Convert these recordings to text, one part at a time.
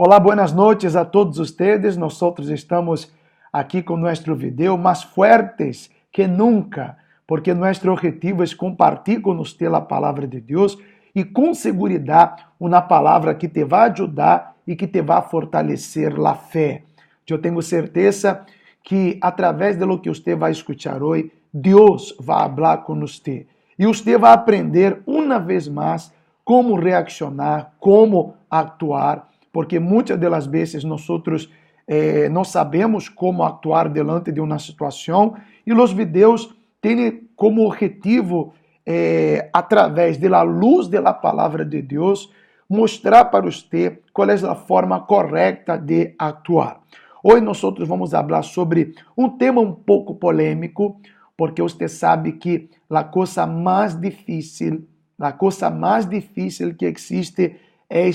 Olá, buenas noches a todos ustedes. Nosotros estamos aquí con nuestro video más fuertes que nunca, porque nuestro objetivo es compartir con usted la palabra de Dios y con seguridad una palabra que te va a ayudar y que te va a fortalecer la fe. Yo tengo certeza que a través de lo que usted va a escuchar hoy, Dios va a hablar con usted. Y usted va a aprender una vez más cómo reaccionar, cómo actuar, porque muitas das vezes nós não sabemos como actuar diante de uma situação e os vídeos têm como objetivo, através da luz da palavra de Deus, mostrar para você qual é a forma correta de actuar. Hoje nós vamos falar sobre um tema um pouco polêmico, porque você sabe que a coisa mais difícil que existe é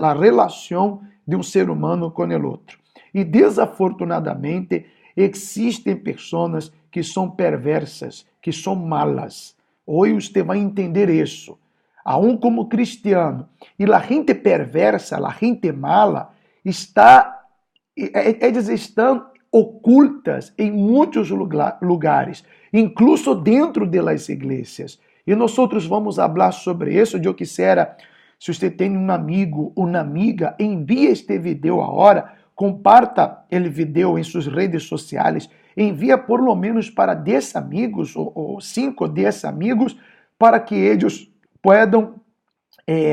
a relação de um ser humano com o outro. E desafortunadamente existem pessoas que são perversas, que são malas. Hoje você vai entender isso. Aún como cristiano. E a gente perversa, a gente mala, eles estão ocultas em muitos lugares, incluso dentro das igrejas. E nós vamos falar sobre isso. Eu quisiera, se você tem um amigo, uma amiga, envie este vídeo agora, comparta o vídeo em suas redes sociais, envia por lo menos para 10 amigos ou 5, 10 amigos, para que eles possam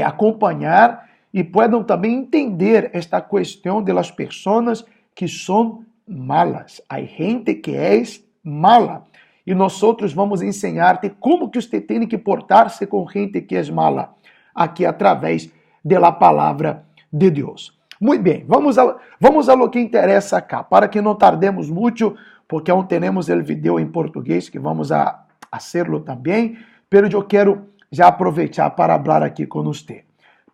acompanhar e possam também entender esta questão das pessoas que são malas. Há gente que é mala. E nós vamos ensinar-te como que você tem que portar-se com gente que é mala, aqui através da palavra de Deus. Muito bem, vamos a lo que interessa acá, para que não tardemos muito, porque aún temos o vídeo em português, que vamos a hacerlo também, pero eu quero já aproveitar para falar aqui com você.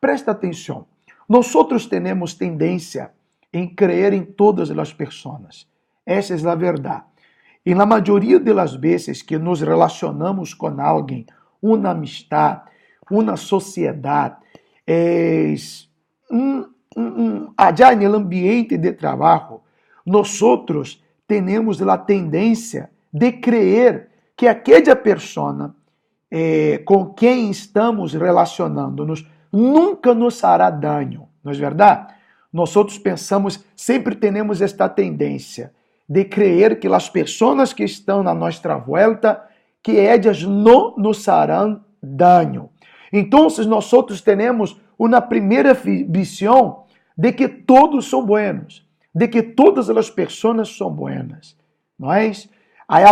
Presta atenção, nós temos tendência em crer em todas as pessoas. Essa é a verdade. E na maioria das vezes que nos relacionamos com alguém, uma amistade, uma sociedade, allá no ambiente de trabalho, nós temos a tendência de crer que aquela pessoa com quem estamos relacionando-nos nunca nos fará dano, não é verdade? Nós pensamos, sempre temos esta tendência de crer que as pessoas que estão na nossa volta, que elas não nos farão dano. Então, nós temos uma primeira visão de que todos são buenos, de que todas as pessoas são buenas. Não é? Aí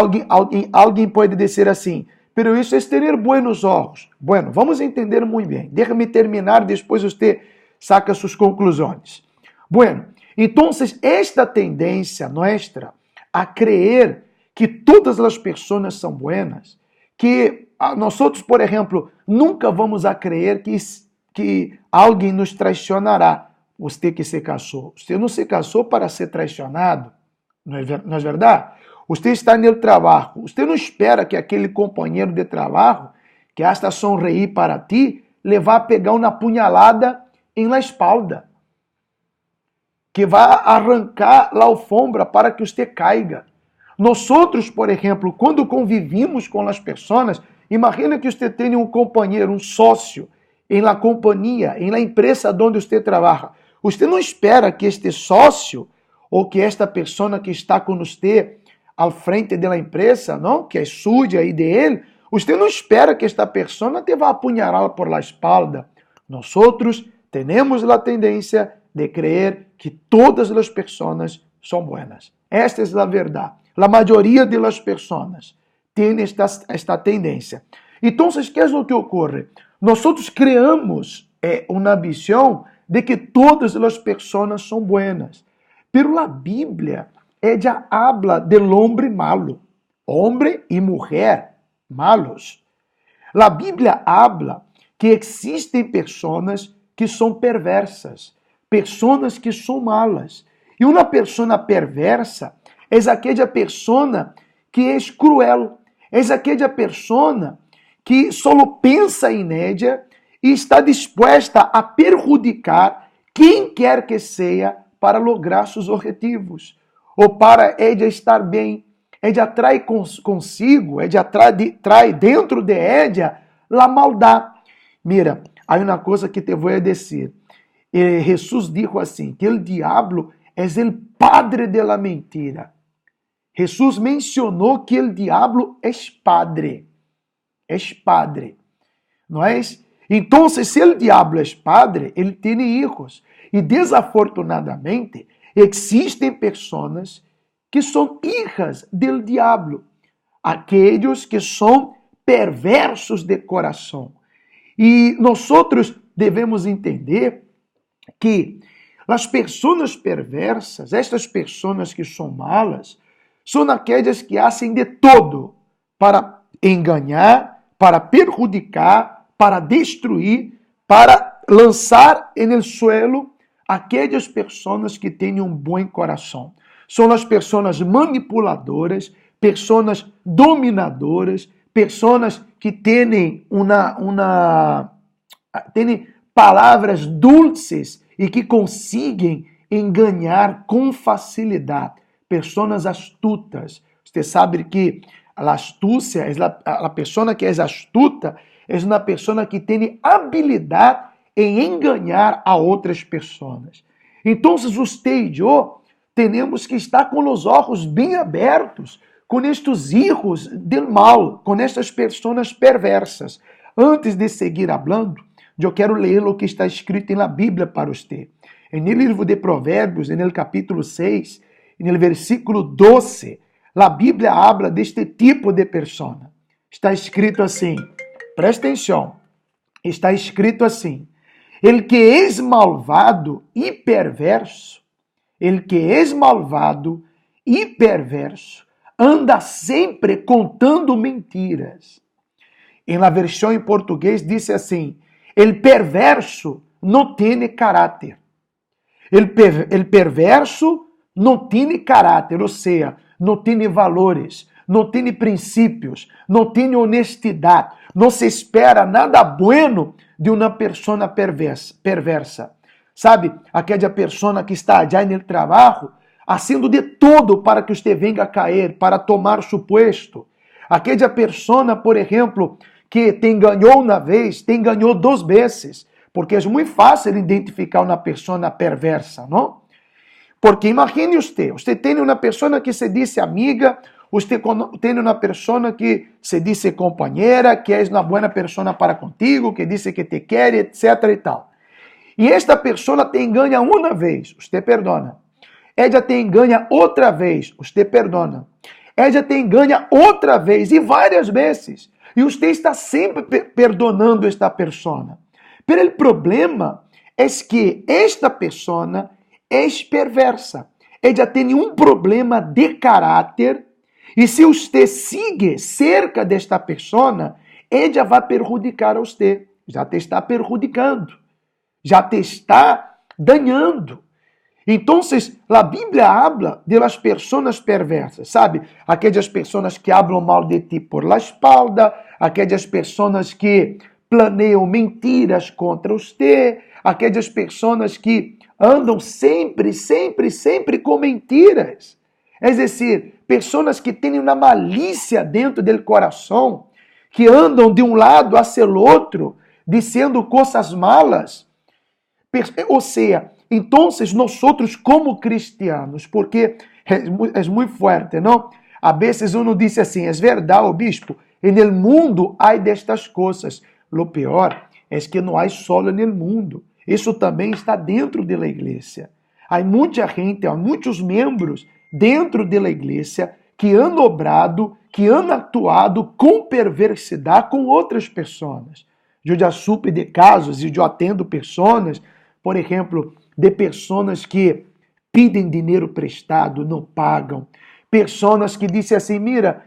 alguém pode dizer assim, pero isso é ter buenos ojos. Bueno, vamos entender muito bem. Deixa-me terminar, depois você saca suas conclusões. Bueno, então, esta tendência nossa a crer que todas as pessoas são buenas, que nós, por exemplo, nunca vamos a crer que alguém nos traicionará. Você que se casou. Você não se casou para ser traicionado. Não é verdade? Você está no trabalho. Você não espera que aquele companheiro de trabalho, que hasta sonreir para ti, lhe vá pegar uma punhalada em la espalda, que vai arrancar a alfombra para que você caiga. Nós, por exemplo, quando convivimos com as pessoas, imagina que você tem um companheiro, um sócio, em la companhia, em la empresa onde você trabalha. Você não espera que este sócio ou que esta pessoa que está com você ao frente da empresa, não, que é suja aí de ele, você não espera que esta pessoa te vá apunhalar por la espalda. Nós temos a tendência de crer que todas as pessoas são buenas. Esta é a verdade. A maioria das pessoas tem esta tendência. Então, o que é o que ocorre? Nós criamos uma visão de que todas as pessoas são buenas. Pero a Bíblia, ella habla del hombre malo, homem e mulher malos. A Bíblia habla que existem pessoas que são perversas, pessoas que são malas. E uma pessoa perversa é aquela pessoa que é cruel, é aquela pessoa que só pensa em ella e está disposta a perjudicar quem quer que seja para lograr seus objetivos, ou para ela estar bem. Ela atrai consigo, ela atrai dentro de ela a maldade. Mira, há uma coisa que te vou dizer. Jesus dijo assim, que o diabo é o padre de la mentira. Jesus mencionou que o diabo é padre. É padre. Não é? Então, se o diabo é padre, ele tem hijos. E desafortunadamente, existem pessoas que são hijas do diabo. Aqueles que são perversos de coração. E nós devemos entender que as pessoas perversas, estas pessoas que são malas, são aquelas que fazem de todo para enganar, para perjudicar, para destruir, para lançar no suelo aquelas pessoas que têm um bom coração. São as pessoas manipuladoras, pessoas dominadoras, pessoas que têm têm palavras dulces e que conseguem enganar com facilidade. Pessoas astutas. Você sabe que a astúcia, a pessoa que é astuta, é uma pessoa que tem habilidade em enganar a outras pessoas. Então, você e eu temos que estar com os olhos bem abertos com estes hijos do mal, com estas pessoas perversas. Antes de seguir falando, eu quero ler o que está escrito na Bíblia para você. No livro de Provérbios, no capítulo 6, no versículo 12, a Bíblia habla deste tipo de pessoa. Está escrito assim, presta atenção, está escrito assim, el que es malvado e perverso, el que es malvado e perverso, anda sempre contando mentiras. Na versão em português disse assim, el perverso não tem caráter. El perverso não tem caráter, ou seja, não tem valores, não tem princípios, não tem honestidade. Não se espera nada bueno de uma pessoa perversa. Sabe, aquela pessoa que está já no trabalho, fazendo de todo para que você venha a cair, para tomar seu puesto. Aquela pessoa, por exemplo, que te enganou uma vez, te enganou 2 vezes, porque é muito fácil identificar uma pessoa perversa, não? Porque imagine você tem uma pessoa que se diz amiga, você tem uma pessoa que se diz companheira, que é uma boa pessoa para contigo, que diz que te quer, etc. e tal. E esta pessoa te engana uma vez, você perdona. Ela te engana outra vez, você perdona. Ela te engana outra vez e várias vezes. E você está sempre perdonando esta pessoa. Mas o problema é que esta pessoa é perversa. Ela tem um problema de caráter e se você sigue cerca desta pessoa, ela vai perjudicar a você. Já te está perjudicando. Já te está danhando. Então, a Bíblia habla de las pessoas perversas, sabe? Aquelas pessoas que hablam mal de ti por la espalda, aquelas pessoas que planeiam mentiras contra você, aquelas pessoas que andam sempre com mentiras. É decir, pessoas que têm uma malícia dentro do coração, que andam de um lado hacia o outro, dizendo coisas malas. Ou seja, então, nós como cristianos, porque é muito forte, não? A vezes uno diz assim, é verdade, bispo, no mundo há destas coisas. O pior é que não há só no mundo. Isso também está dentro da igreja. Há muita gente, há muitos membros dentro da igreja que han obrado, que han atuado com perversidade com outras pessoas. Eu já supe de casos e eu atendo pessoas, por exemplo, de pessoas que pedem dinheiro prestado, não pagam. Pessoas que dizem assim, mira,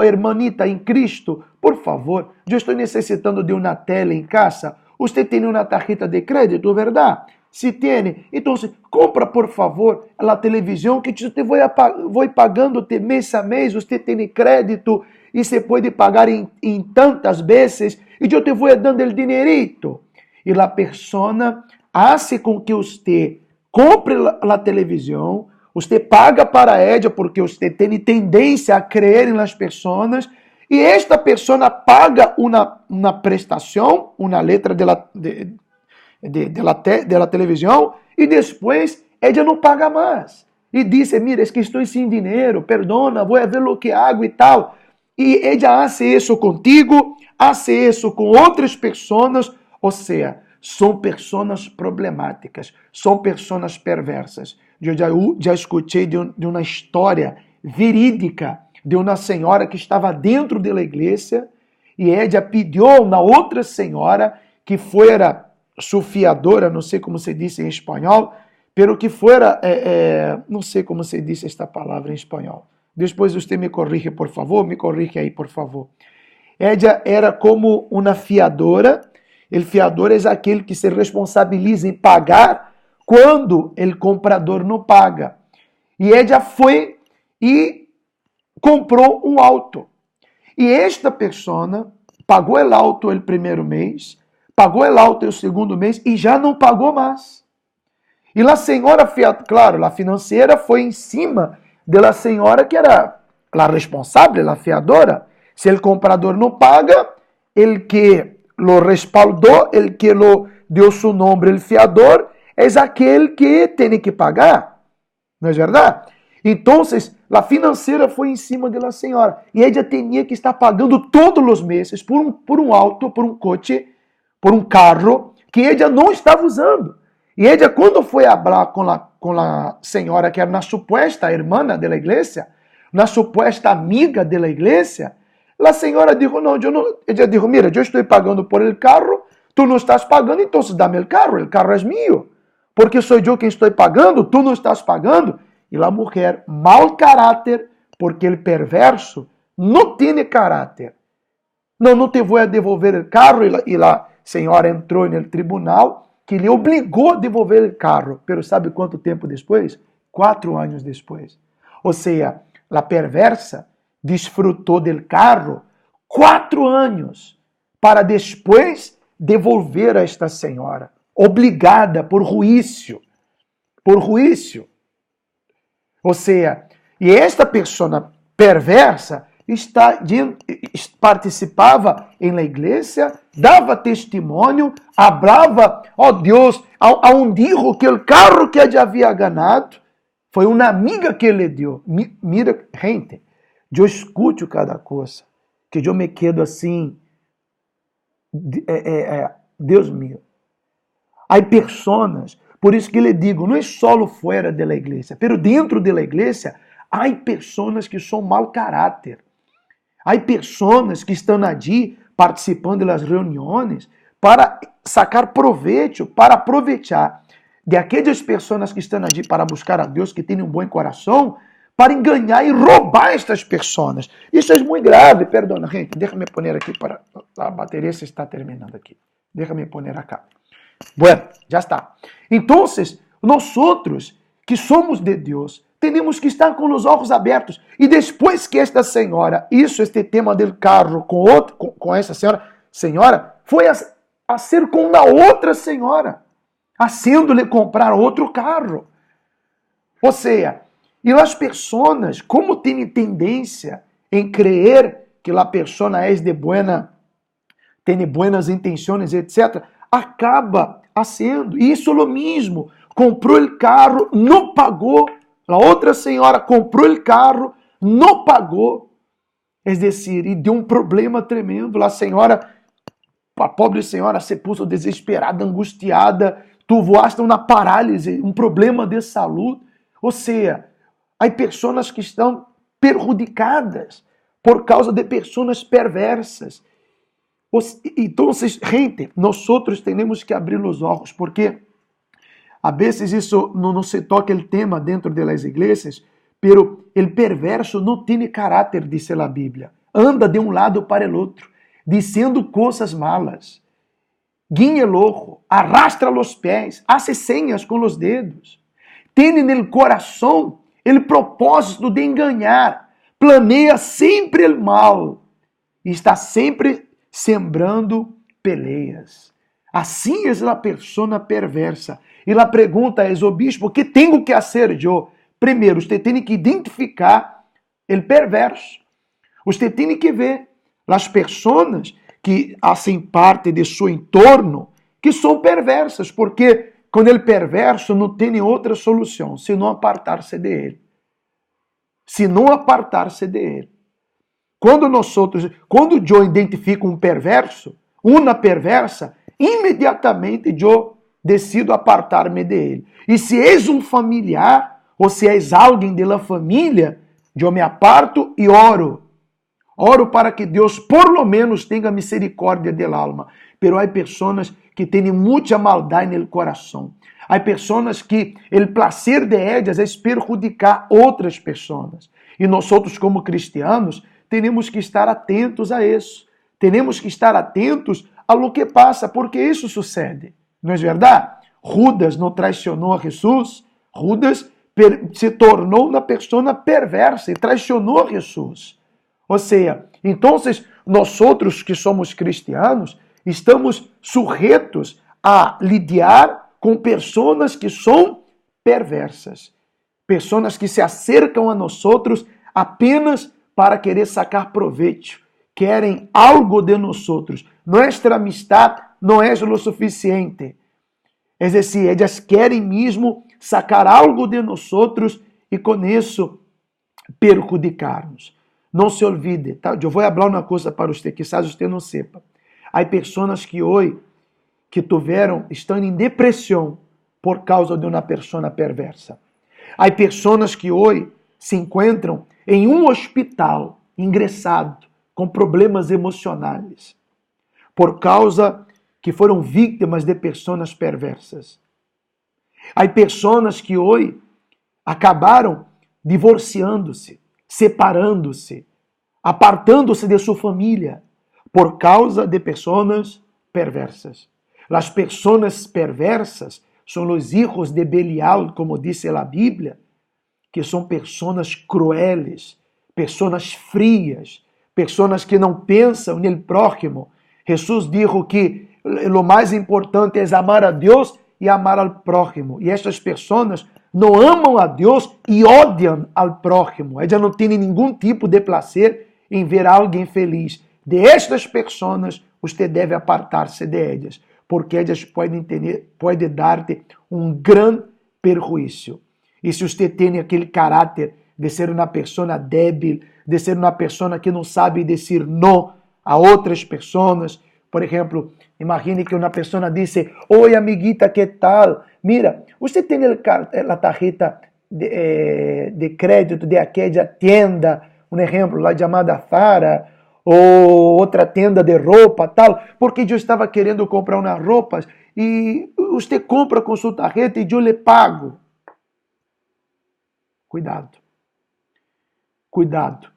hermanita em Cristo, por favor, eu estou necessitando de uma tela em casa. Você tem uma tarjeta de crédito, verdade? Se tem, então compra, por favor, a televisão que eu vou pagando mês a mês, você tem crédito e você pode pagar em tantas vezes e eu te vou dando o dinerito. E a pessoa hace com que você compre a televisão, você paga para ela porque você tem tendência a crer nas pessoas, e esta pessoa paga uma prestação, uma letra da televisão, e depois ela não paga mais. E diz, mira, es que estou sem dinheiro, perdona, vou ver o que hago e tal. E ela hace isso contigo, hace isso com outras pessoas, ou seja, são pessoas problemáticas, são pessoas perversas. Eu já escutei de uma história verídica de uma senhora que estava dentro da igreja e ela pediu a uma outra senhora que fuera su fiadora, não sei como se diz em espanhol, pero que fuera, não sei como se diz esta palavra em espanhol. Depois você me corrige, por favor, me corrige aí, por favor. Ella era como uma fiadora. O fiador é aquele que se responsabiliza em pagar quando o comprador não paga. E ella foi e comprou um auto. E esta pessoa pagou o auto o primeiro mês, pagou o auto o segundo mês e já não pagou mais. E a senhora, claro, a financeira foi em cima da senhora que era a responsável, a fiadora. Se o comprador não paga, el que lo respaldou, el que lo deu su nombre, el fiador, é aquele que tem que pagar. Não é verdade? Então, a financeira foi em cima da senhora. E ela tinha que estar pagando todos os meses por um auto, por um coche, por um carro que ela não estava usando. E ela, quando foi falar com a senhora que era uma suposta irmã da igreja, uma suposta amiga da igreja, a senhora disse, não, ela disse, mira, eu estou pagando por el carro, tu não estás pagando, então dá-me el carro é meu. Porque sou eu quem estou pagando, tu não estás pagando. E a mulher, mau caráter, porque o perverso não tem caráter. Não te vou devolver o carro. E a senhora entrou no tribunal, que lhe obrigou a devolver o carro. Pero sabe quanto tempo depois? 4 anos depois. Ou seja, a perversa desfrutou do carro 4 anos para depois devolver a esta senhora, obrigada por juízo. Por juízo. Ou seja, e esta pessoa perversa participava em la igreja, dava testemunho, hablava, Deus, aún dijo que o carro que ela havia ganado foi uma amiga que lhe deu. Mira, gente, eu escuto cada coisa, que eu me quedo assim, Deus meu. Há pessoas, por isso que lhe digo, não é só fora da igreja, pero dentro da igreja, há pessoas que são mau caráter. Há pessoas que estão ali participando das reuniões para sacar proveito, para aproveitar de aquelas pessoas que estão ali para buscar a Deus, que têm um bom coração, para enganar e roubar estas pessoas. Isso é muito grave, perdona, gente, deixa-me pôr aqui para a bateria se está terminando aqui. Deixa-me pôr acá. Bueno, já está. Então, nós que somos de Deus, temos que estar com os olhos abertos. E depois que esta senhora, este tema do carro com essa senhora, foi a ser com uma outra senhora, fazendo-lhe comprar outro carro. Ou seja, e as pessoas, como têm tendência em crer que a pessoa é de buena, tem buenas intenções, etc., acaba fazendo isso o mesmo. Comprou o carro, não pagou. A outra senhora comprou o carro, não pagou. É decir, e deu um problema tremendo. A pobre senhora se pôs desesperada, angustiada, tuvo hasta uma parálise, um problema de saúde. Ou seja, há pessoas que estão perjudicadas por causa de pessoas perversas. Então, gente, nós temos que abrir os olhos, porque a vezes isso não se toca o tema dentro das igrejas, pero o perverso não tem caráter, diz a Bíblia. Anda de um lado para o outro, dizendo coisas malas. Guiña el ojo, arrastra os pés, hace señas com os dedos. Tem no coração o propósito de enganar, planeia sempre o mal e está sempre sembrando peleias. Assim é a pessoa perversa. E a pergunta é, obispo, o que tenho que fazer eu? Primeiro, você tem que identificar o perverso. Você tem que ver as pessoas que fazem parte de seu entorno que são perversas, porque com o perverso não tem outra solução senão apartar-se de ele. Se não apartar-se de ele. Quando eu identifico um perverso, uma perversa, imediatamente eu decido apartar-me de ele. E se és um familiar, ou se és alguém da família, eu me aparto e oro. Oro para que Deus, por lo menos, tenha misericórdia del alma. Pero há pessoas que têm muita maldade no coração. Há pessoas que o prazer de elas é perjudicar outras pessoas. E nós, como cristianos, temos que estar atentos a isso. Temos que estar atentos a lo que passa, porque isso sucede. Não é verdade? Judas não traicionou a Jesus. Judas se tornou uma pessoa perversa e traicionou a Jesus. Ou seja, então, nós que somos cristianos, estamos sujeitos a lidiar com pessoas que são perversas. Pessoas que se acercam a nós apenas para querer sacar proveito. Querem algo de nós. Nossa amistade não é o suficiente. É decir, elas querem mesmo sacar algo de nós e com isso perjudicar-nos. Não se olvide, tá? Eu vou falar uma coisa para você, que quizás você não sepa. Há pessoas que hoje estão em depressão por causa de uma pessoa perversa. Há pessoas que hoje se encontram em um hospital, ingressado, com problemas emocionais, por causa que foram vítimas de pessoas perversas. Há pessoas que hoje acabaram divorciando-se, separando-se, apartando-se de sua família, por causa de pessoas perversas. As pessoas perversas são os hijos de Belial, como diz a Bíblia, que são pessoas crueles, pessoas frias, pessoas que não pensam no próximo. Jesus disse que o mais importante é amar a Deus e amar ao próximo. E estas pessoas não amam a Deus e odiam ao próximo. Elas não têm nenhum tipo de prazer em ver alguém feliz. De estas pessoas, você deve apartar-se de elas, porque elas podem dar-te um grande perjuízo. E se você tem aquele caráter de ser uma pessoa débil, de ser uma pessoa que não sabe dizer não a outras pessoas, por exemplo, imagine que uma pessoa disse: oi, amiguita, que tal? Mira, você tem a tarjeta de crédito de aquela tienda, um exemplo, lá chamada Zara, ou outra tenda de roupa, tal, porque eu estava querendo comprar umas roupas e você compra com sua tarjeta e eu lhe pago. Cuidado. Cuidado.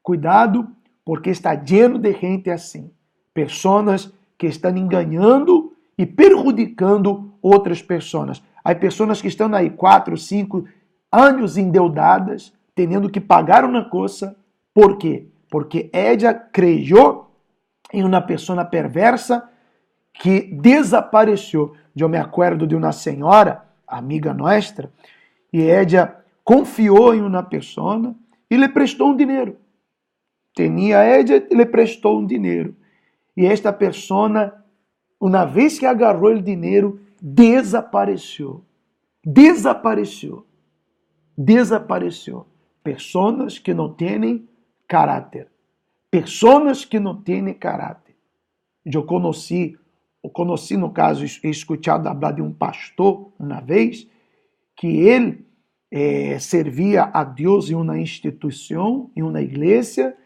Cuidado, porque está lleno de gente assim. Pessoas que estão enganando e prejudicando outras pessoas. Há pessoas que estão aí 4, 5 anos endeudadas, tendo que pagar uma coisa. Por quê? Porque ela creu em uma pessoa perversa que desapareceu. Eu me acordo de uma senhora, amiga nossa, e ela confiou em uma pessoa e lhe prestou um dinheiro. Tinha ela e lhe prestou um dinheiro. E esta pessoa, uma vez que agarrou o dinheiro, desapareceu. Desapareceu. Desapareceu. Pessoas que não têm caráter. Pessoas que não têm caráter. Eu conheci no caso, he escutado falar de um pastor, uma vez, que ele servia a Deus em uma instituição, em uma igreja,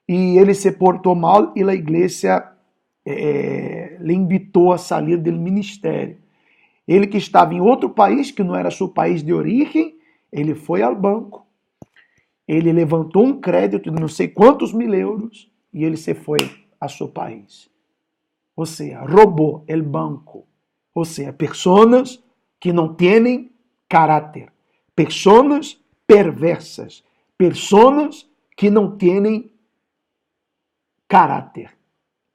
e ele se portou mal e a igreja lhe invitou a sair do ministério. Ele que estava em outro país, que não era seu país de origem, ele foi ao banco. Ele levantou um crédito de não sei quantos mil euros e ele se foi a seu país. Ou seja, roubou o banco. Ou seja, pessoas que não têm caráter. Pessoas perversas. Pessoas que não têm caráter.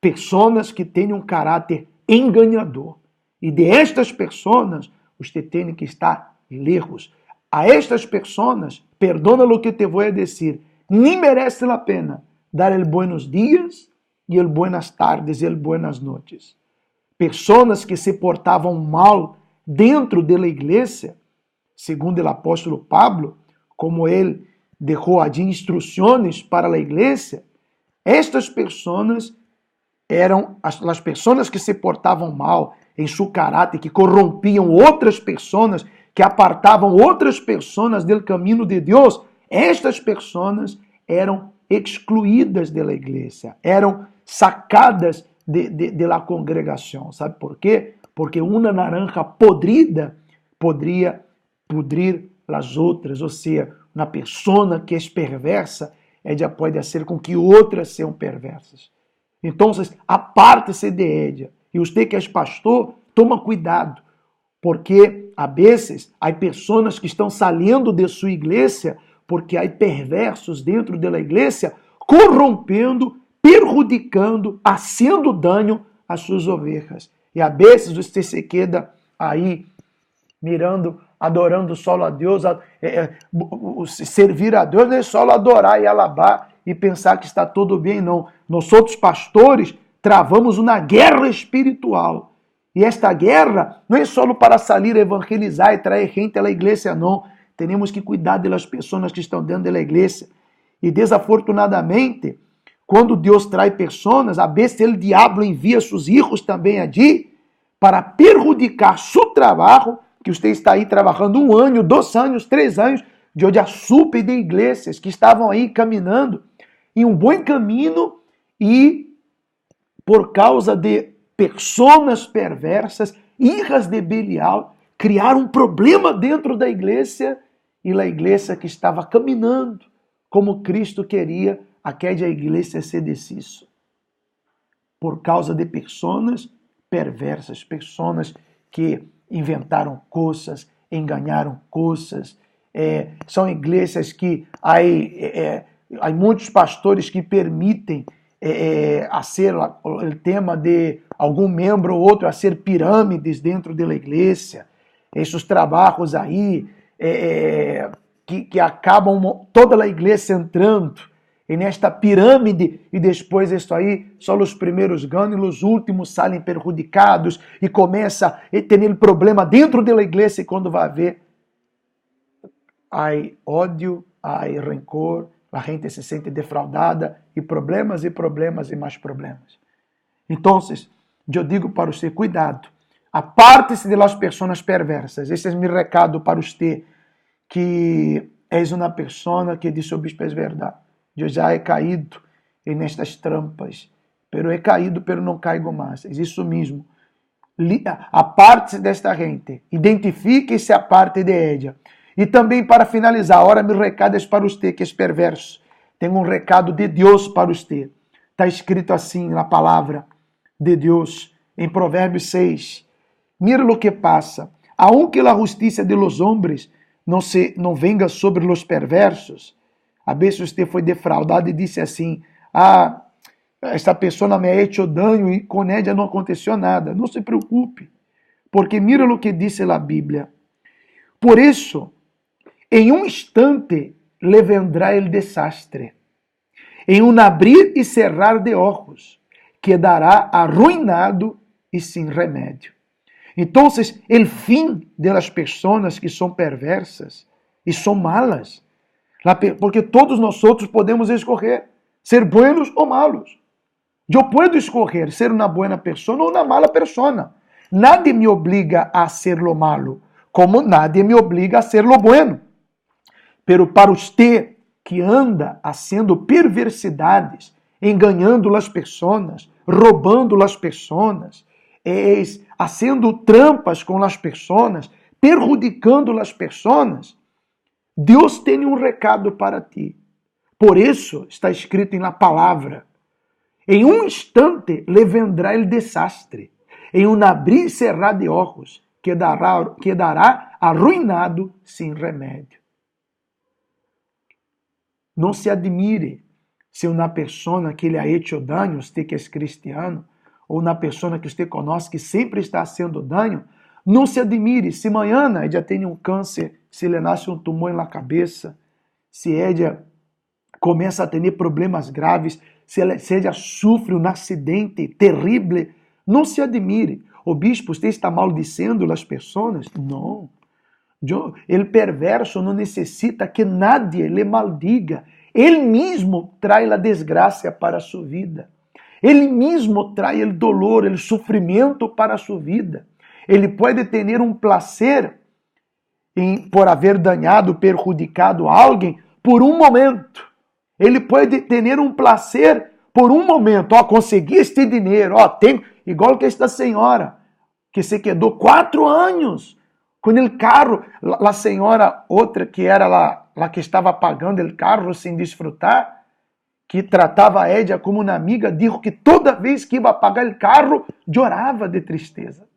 Pessoas que têm um caráter enganador. E de estas pessoas, você tem que estar lejos. A estas pessoas, perdona lo que te vou dizer, nem merece a pena dar el buenos dias e el buenas tardes e el buenas noches. Pessoas que se portavam mal dentro da igreja, segundo o apóstolo Pablo, como ele deixou allí instruções para a igreja, estas pessoas eram as pessoas que se portavam mal em seu caráter, que corrompiam outras pessoas, que apartavam outras pessoas do caminho de Deus. Estas pessoas eram excluídas da igreja, eram sacadas de la congregação. ¿Sabe por quê? Porque uma naranja podrida poderia pudrir as outras, ou seja, uma pessoa que é perversa, ela pode fazer com que outras sejam perversas. Então, aparte-se de ella. E você que é pastor, toma cuidado, porque a vezes há pessoas que estão saindo de sua igreja porque há perversos dentro da igreja corrompendo, perjudicando, fazendo dano às suas ovelhas. E a vezes você se queda aí mirando, adorando só a Deus, servir a Deus não é só adorar e alabar e pensar que está tudo bem, não. Nós outros pastores travamos uma guerra espiritual. E esta guerra não é só para sair evangelizar e trazer gente à igreja, não. Temos que cuidar das pessoas que estão dentro da igreja. E desafortunadamente, quando Deus traz pessoas, a vezes o diabo envia seus filhos também allí para perjudicar seu trabalho, que você está aí trabalhando 1 ano, 2 anos, 3 anos, de onde a supe de igrejas que estavam aí caminhando em um bom caminho e por causa de pessoas perversas, hijas de Belial, criaram um problema dentro da igreja e a igreja que estava caminhando como Cristo queria, aquela igreja se deshizo. Por causa de pessoas perversas, pessoas que inventaram coisas, enganaram coisas. São igrejas que há muitos pastores que permitem ser o tema de algum membro ou outro a ser pirâmides dentro da igreja. Esses trabalhos aí que acabam toda a igreja entrando nesta pirâmide e depois isso aí, só os primeiros ganham e os últimos saem perjudicados e começa a ter problema dentro da igreja e quando vai ver, há ódio, há rancor, a gente se sente defraudada e problemas e mais problemas. Então, eu digo para você, cuidado, aparte-se das pessoas perversas. Esse é meu recado para você que és uma pessoa que diz o bispo é verdade. Eu já he caído nestas trampas, pero he caído, pero não caigo mais. É isso mesmo. Aparte-se desta gente, identifique-se a parte de ella. E também, para finalizar, agora meu recado é para você que é perverso. Tenho um recado de Deus para você. Está escrito assim na palavra de Deus, em Provérbios 6. Mira lo que passa. Aunque a justiça de los hombres não venga sobre los perversos, a vezes você foi defraudado e disse assim, esta pessoa me ha hecho dano e com ela não aconteceu nada. Não se preocupe, porque mira lo que diz a Bíblia. Por isso, em um instante le vendrá el desastre. Em um abrir e cerrar de ojos, quedará arruinado e sem remédio. Então, o fim das pessoas que são perversas e são malas, porque todos nós outros podemos escolher ser buenos ou malos. Eu posso escolher ser uma boa pessoa ou uma mala pessoa. Nadie me obliga a ser lo malo, como nadie me obliga a ser lo bueno. Pero para você que anda haciendo perversidades, enganando as pessoas, roubando as pessoas, haciendo trampas com as pessoas, perjudicando as pessoas, Deus tem um recado para ti. Por isso está escrito na palavra: em um instante le vendrá el desastre, em um abrir e cerrar de ojos, quedará arruinado sem remédio. Não se admire se uma pessoa que lhe ha hecho daño, você que é cristiano, ou na pessoa que você conhece que sempre está fazendo dano, não se admire se amanhã ela tem um câncer, se lhe nasce um tumor na cabeça, se ela começa a ter problemas graves, se ela sofre um acidente terrível, não se admire. O bispo, você está maldicendo as pessoas? Não. O perverso não necessita que nadie lhe maldiga. Ele mesmo traz a desgraça para a sua vida. Ele mesmo traz o dolor, o sofrimento para a sua vida. Ele pode ter um prazer por haver danhado, perjudicado alguém por um momento. Ele pode ter um prazer por um momento. Consegui este dinheiro. Tem, igual que esta senhora, que se quedou 4 anos com o carro. A senhora, outra que era lá que estava pagando o carro sem desfrutar, que tratava a ella como uma amiga, disse que toda vez que ia pagar o carro, chorava de tristeza.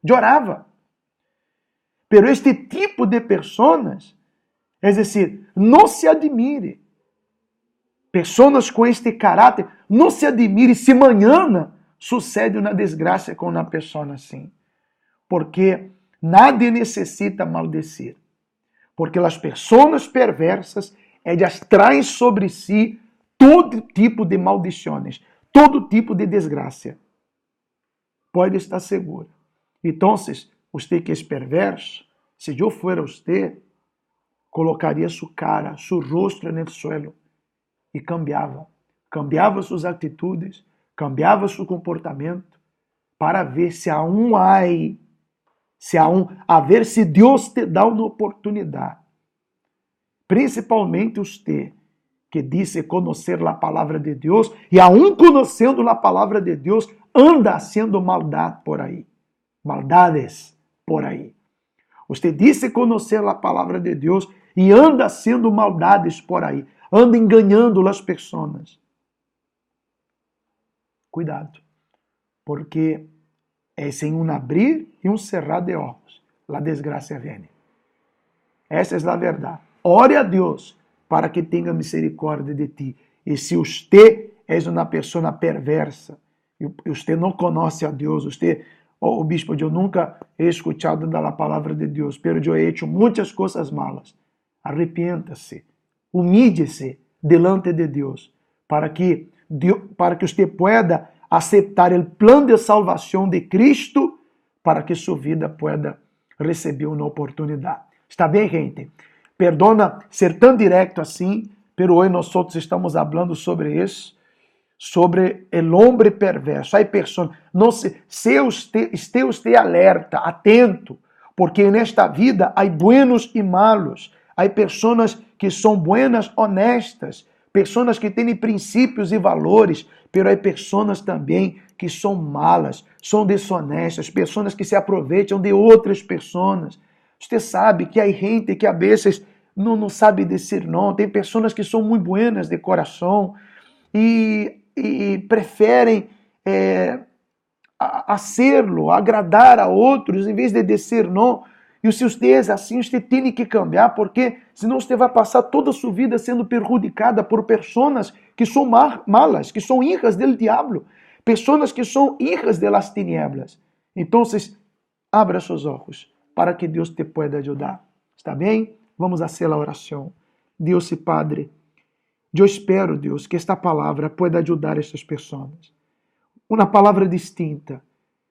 Chorava. Pero este tipo de pessoas, é decir, não se admire. Pessoas com este caráter, não se admire se amanhã sucede uma desgraça com uma pessoa assim. Porque nadie necessita maldecir. Porque as pessoas perversas, elas trazem sobre si todo tipo de maldições, todo tipo de desgraça. Pode estar seguro. Então, você que é perverso, se eu fuera você, colocaria sua cara, seu rosto no suelo e cambiava suas atitudes, cambiava seu comportamento para ver se a ver se Deus te dá uma oportunidade. Principalmente você que disse conhecer a palavra de Deus e aún conhecendo a palavra de Deus, anda haciendo maldade por aí. Maldades por aí. Você disse conhecer a palavra de Deus e anda haciendo maldades por aí. Anda enganando as pessoas. Cuidado, porque é sem um abrir e um cerrar de olhos. A desgraça vem. Essa é a verdade. Ore a Deus para que tenha misericórdia de ti. E se você é uma pessoa perversa, e você não conhece a Deus, o bispo, eu nunca he escuchado da palavra de Deus, pero eu he hecho muitas coisas malas. Arrepienta-se, humílle-se delante de Deus, para que você pueda aceitar o plano de salvação de Cristo, para que sua vida pueda receber uma oportunidade. Está bem, gente? Perdona ser tão direto assim, pero hoje nós estamos falando sobre isso, sobre o homem perverso. Há pessoas, não esteja alerta, atento, porque nesta vida há buenos e malos. Há pessoas que são buenas, honestas, pessoas que têm princípios e valores, pero há pessoas também que são malas, são desonestas, pessoas que se aproveitam de outras pessoas. Você sabe que há gente que a vezes não sabe dizer não. Tem pessoas que são muito buenas de coração e preferem hacerlo, agradar a outros, em vez de dizer não. E se você é assim, você tem que cambiar, porque senão você vai passar toda a sua vida sendo perjudicada por pessoas que são malas, que são hijas del diablo, pessoas que são hijas de las tinieblas. Então, abra seus olhos para que Deus te pueda ajudar. Está bem? Vamos fazer a oração. Deus e Padre, eu espero, Deus, que esta palavra pueda ajudar estas pessoas. Uma palavra distinta,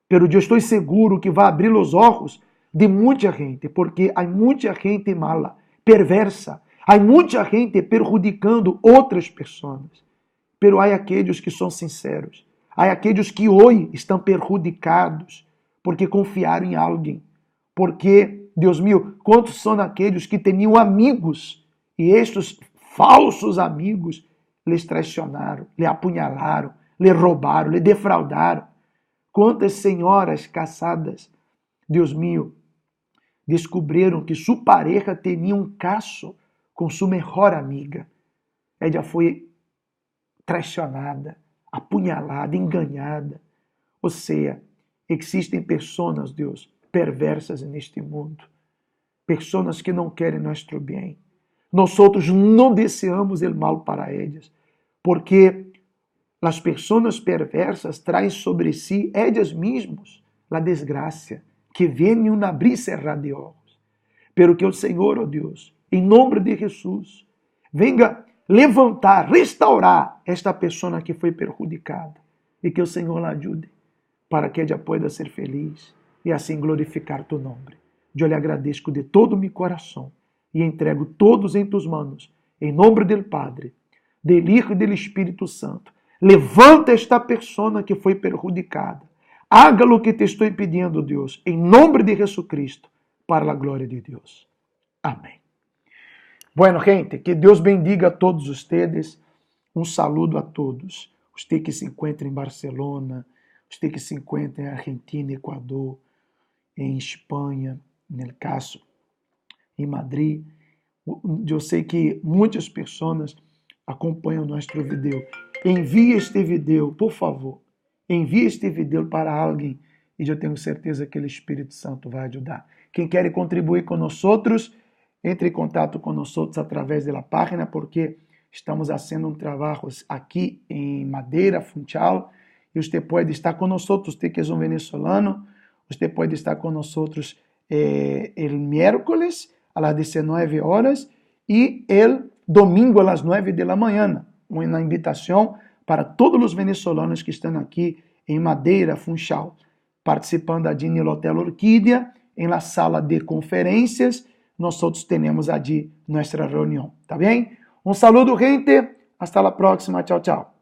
pero eu estou seguro que vai abrir os olhos de muita gente, porque há muita gente mala, perversa, há muita gente perjudicando outras pessoas. Pero há aqueles que são sinceros, há aqueles que hoje estão perjudicados porque confiaram em alguém. Porque, Deus meu, quantos são aqueles que tinham amigos e estes falsos amigos lhes traicionaram, lhe apunhalaram, lhe roubaram, lhe defraudaram? Quantas senhoras casadas, Deus meu, descobriram que sua pareja tinha um caso com sua melhor amiga. Ela foi traicionada, apunhalada, enganada. Ou seja, existem pessoas, Deus, perversas neste mundo. Pessoas que não querem nosso bem. Nós outros não desejamos o mal para elas, porque Las personas perversas traem sobre si ellas mismas la desgracia, que vem um abrir e cerrar de olhos. Pero que o Senhor, oh Deus, em nome de Jesus, venga levantar, restaurar esta pessoa que foi perjudicada e que o Senhor la ajude para que ela possa ser feliz e assim glorificar tu nome. Eu lhe agradeço de todo meu coração e entrego todos em tus manos, em nome do Padre, do Hijo e do Espírito Santo. Levanta esta pessoa que foi perjudicada. Haga o que te estou pedindo, Deus, em nome de Jesucristo, para a glória de Deus. Amém. Bueno, gente, que Deus bendiga a todos ustedes. Um saludo a todos. Você que se encontra em Barcelona, você que se encontra em Argentina, Equador, em Espanha, no caso, em Madrid. Eu sei que muitas pessoas acompanham nosso vídeo. Envie este vídeo, por favor. Envie este vídeo para alguém e eu tenho certeza que o Espírito Santo vai ajudar. Quem quer contribuir com nós, entre em contato com nós através da página, porque estamos fazendo trabalho aqui em Madeira, Funchal, e você pode estar com nós, você que é um venezolano, você pode estar com nós el miércoles a las 19 horas e el domingo a las 9 de la mañana. Uma invitação para todos os venezolanos que estão aqui em Madeira, Funchal, participando allí no Hotel Orquídea, em la sala de conferências. Nós temos allí nossa reunião, tá bem? Um saludo, gente. Hasta la próxima. Tchau, tchau.